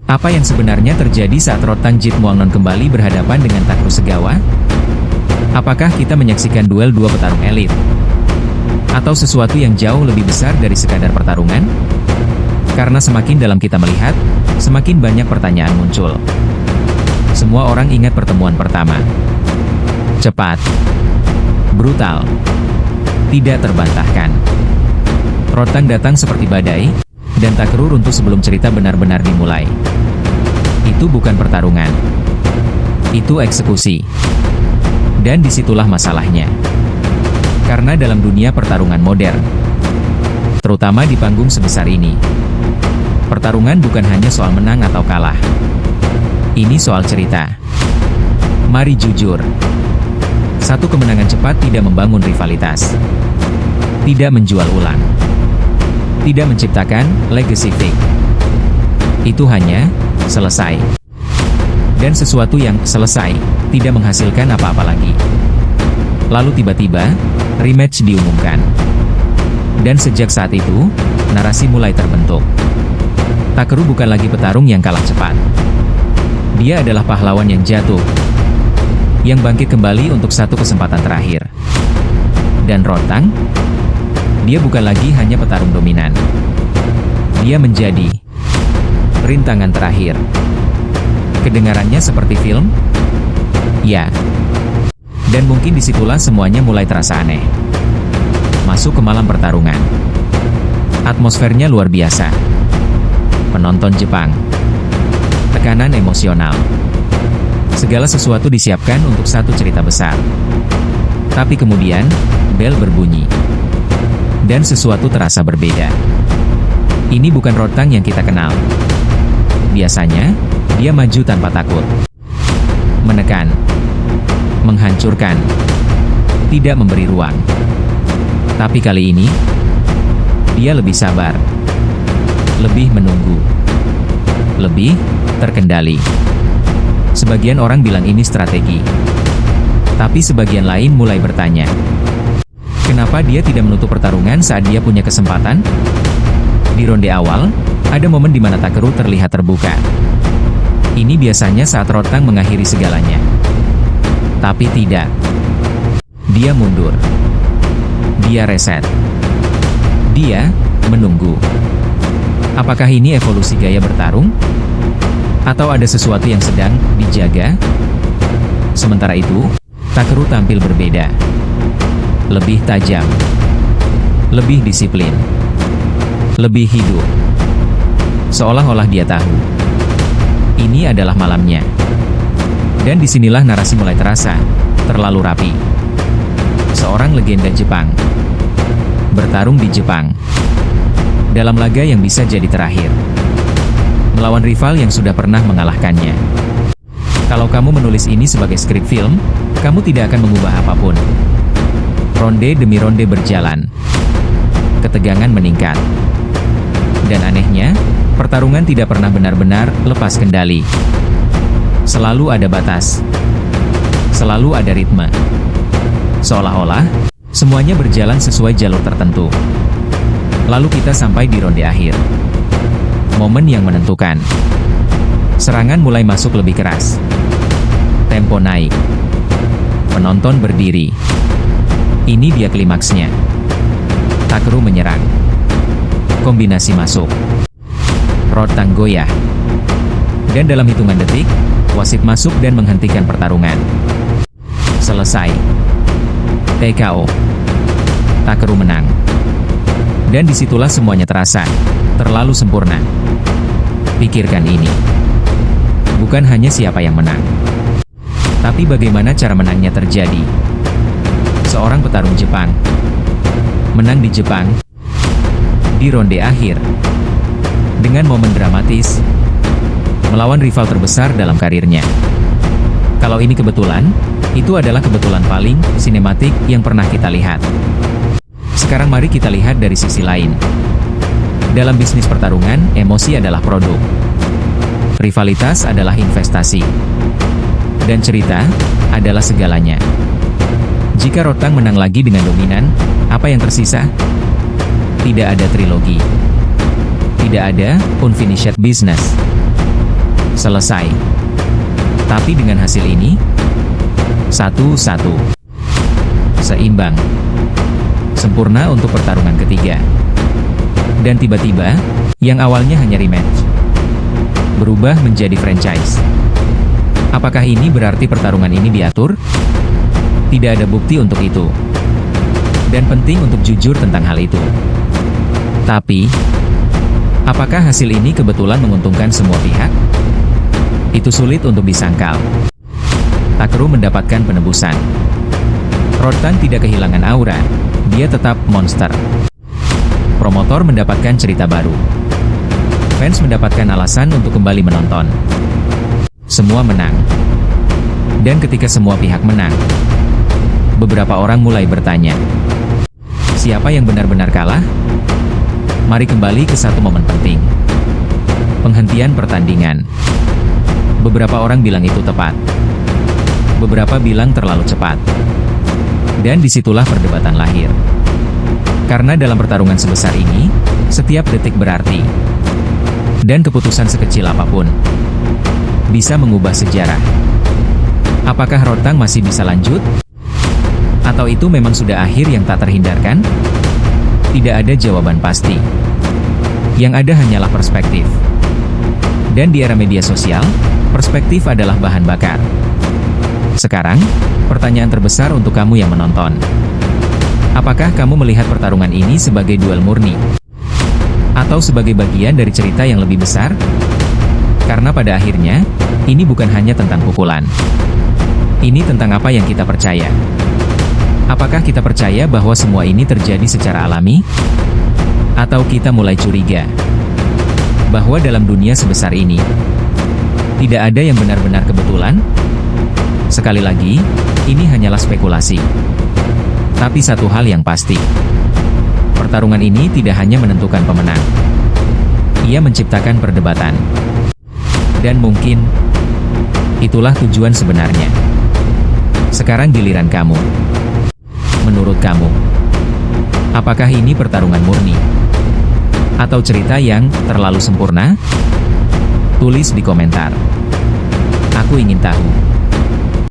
Apa yang sebenarnya terjadi saat Rotang Jitmuangnon kembali berhadapan dengan Takru Segawa? Apakah kita menyaksikan duel dua petarung elit? Atau sesuatu yang jauh lebih besar dari sekadar pertarungan? Karena semakin dalam kita melihat, semakin banyak pertanyaan muncul. Semua orang ingat pertemuan pertama. Cepat, brutal, tidak terbantahkan. Rotang datang seperti badai, dan Takru runtuh sebelum cerita benar-benar dimulai. Itu bukan pertarungan. Itu eksekusi. Dan disitulah masalahnya. Karena dalam dunia pertarungan modern, terutama di panggung sebesar ini, pertarungan bukan hanya soal menang atau kalah. Ini soal cerita. Mari jujur. Satu kemenangan cepat tidak membangun rivalitas. Tidak menjual ulang. Tidak menciptakan legacy fake. Itu hanya selesai. Dan sesuatu yang selesai tidak menghasilkan apa-apa lagi. Lalu tiba-tiba rematch diumumkan. Dan sejak saat itu, narasi mulai terbentuk. Takru bukan lagi petarung yang kalah cepat. Dia adalah pahlawan yang jatuh, yang bangkit kembali untuk satu kesempatan terakhir. Dan Rotang, dia bukan lagi hanya petarung dominan. Dia menjadi rintangan terakhir. Kedengarannya seperti film? Ya. Dan mungkin disitulah semuanya mulai terasa aneh. Masuk ke malam pertarungan. Atmosfernya luar biasa. Penonton Jepang. Tekanan emosional. Segala sesuatu disiapkan untuk satu cerita besar. Tapi kemudian, bel berbunyi. Dan sesuatu terasa berbeda. Ini bukan Rotang yang kita kenal. Biasanya, dia maju tanpa takut. Menekan. Menghancurkan. Tidak memberi ruang. Tapi kali ini, dia lebih sabar. Lebih menunggu. Lebih terkendali. Sebagian orang bilang ini strategi. Tapi sebagian lain mulai bertanya. Kenapa dia tidak menutup pertarungan saat dia punya kesempatan? Di ronde awal, ada momen di mana Takru terlihat terbuka. Ini biasanya saat Rotang mengakhiri segalanya. Tapi tidak. Dia mundur. Dia reset. Dia menunggu. Apakah ini evolusi gaya bertarung? Atau ada sesuatu yang sedang dijaga? Sementara itu, Takru tampil berbeda. Lebih tajam. Lebih disiplin. Lebih hidup. Seolah-olah dia tahu. Ini adalah malamnya. Dan disinilah narasi mulai terasa, terlalu rapi. Seorang legenda Jepang. Bertarung di Jepang. Dalam laga yang bisa jadi terakhir. Melawan rival yang sudah pernah mengalahkannya. Kalau kamu menulis ini sebagai skrip film, kamu tidak akan mengubah apapun. Ronde demi ronde berjalan. Ketegangan meningkat. Dan anehnya, pertarungan tidak pernah benar-benar lepas kendali. Selalu ada batas. Selalu ada ritme. Seolah-olah, semuanya berjalan sesuai jalur tertentu. Lalu kita sampai di ronde akhir. Momen yang menentukan. Serangan mulai masuk lebih keras. Tempo naik. Penonton berdiri. Ini dia klimaksnya. Takru menyerang. Kombinasi masuk. Rotang goyah. Dan dalam hitungan detik, wasit masuk dan menghentikan pertarungan. Selesai. TKO. Takru menang. Dan disitulah semuanya terasa terlalu sempurna. Pikirkan ini. Bukan hanya siapa yang menang, tapi bagaimana cara menangnya terjadi. Seorang petarung Jepang menang di Jepang di ronde akhir dengan momen dramatis melawan rival terbesar dalam karirnya. Kalau ini kebetulan, itu adalah kebetulan paling sinematik yang pernah kita lihat. Sekarang mari kita lihat dari sisi lain. Dalam bisnis pertarungan, emosi adalah produk. Rivalitas adalah investasi. Dan cerita adalah segalanya. Jika Rotang menang lagi dengan dominan, apa yang tersisa? Tidak ada trilogi. Tidak ada unfinished business. Selesai. Tapi dengan hasil ini, 1-1. Seimbang. Sempurna untuk pertarungan ketiga. Dan tiba-tiba, yang awalnya hanya rematch, berubah menjadi franchise. Apakah ini berarti pertarungan ini diatur? Tidak ada bukti untuk itu. Dan penting untuk jujur tentang hal itu. Tapi, apakah hasil ini kebetulan menguntungkan semua pihak? Itu sulit untuk disangkal. Takeru mendapatkan penebusan. Rotan tidak kehilangan aura, dia tetap monster. Promotor mendapatkan cerita baru. Fans mendapatkan alasan untuk kembali menonton. Semua menang. Dan ketika semua pihak menang, beberapa orang mulai bertanya, siapa yang benar-benar kalah? Mari kembali ke satu momen penting. Penghentian pertandingan. Beberapa orang bilang itu tepat. Beberapa bilang terlalu cepat. Dan disitulah perdebatan lahir. Karena dalam pertarungan sebesar ini, setiap detik berarti. Dan keputusan sekecil apapun bisa mengubah sejarah. Apakah Rotang masih bisa lanjut? Atau itu memang sudah akhir yang tak terhindarkan? Tidak ada jawaban pasti. Yang ada hanyalah perspektif. Dan di era media sosial, perspektif adalah bahan bakar. Sekarang, pertanyaan terbesar untuk kamu yang menonton. Apakah kamu melihat pertarungan ini sebagai duel murni? Atau sebagai bagian dari cerita yang lebih besar? Karena pada akhirnya, ini bukan hanya tentang pukulan. Ini tentang apa yang kita percaya. Apakah kita percaya bahwa semua ini terjadi secara alami? Atau kita mulai curiga bahwa dalam dunia sebesar ini, tidak ada yang benar-benar kebetulan? Sekali lagi, ini hanyalah spekulasi. Tapi satu hal yang pasti, pertarungan ini tidak hanya menentukan pemenang. Ia menciptakan perdebatan. Dan mungkin, itulah tujuan sebenarnya. Sekarang giliran kamu. Menurut kamu, apakah ini pertarungan murni? Atau cerita yang terlalu sempurna? Tulis di komentar. Aku ingin tahu.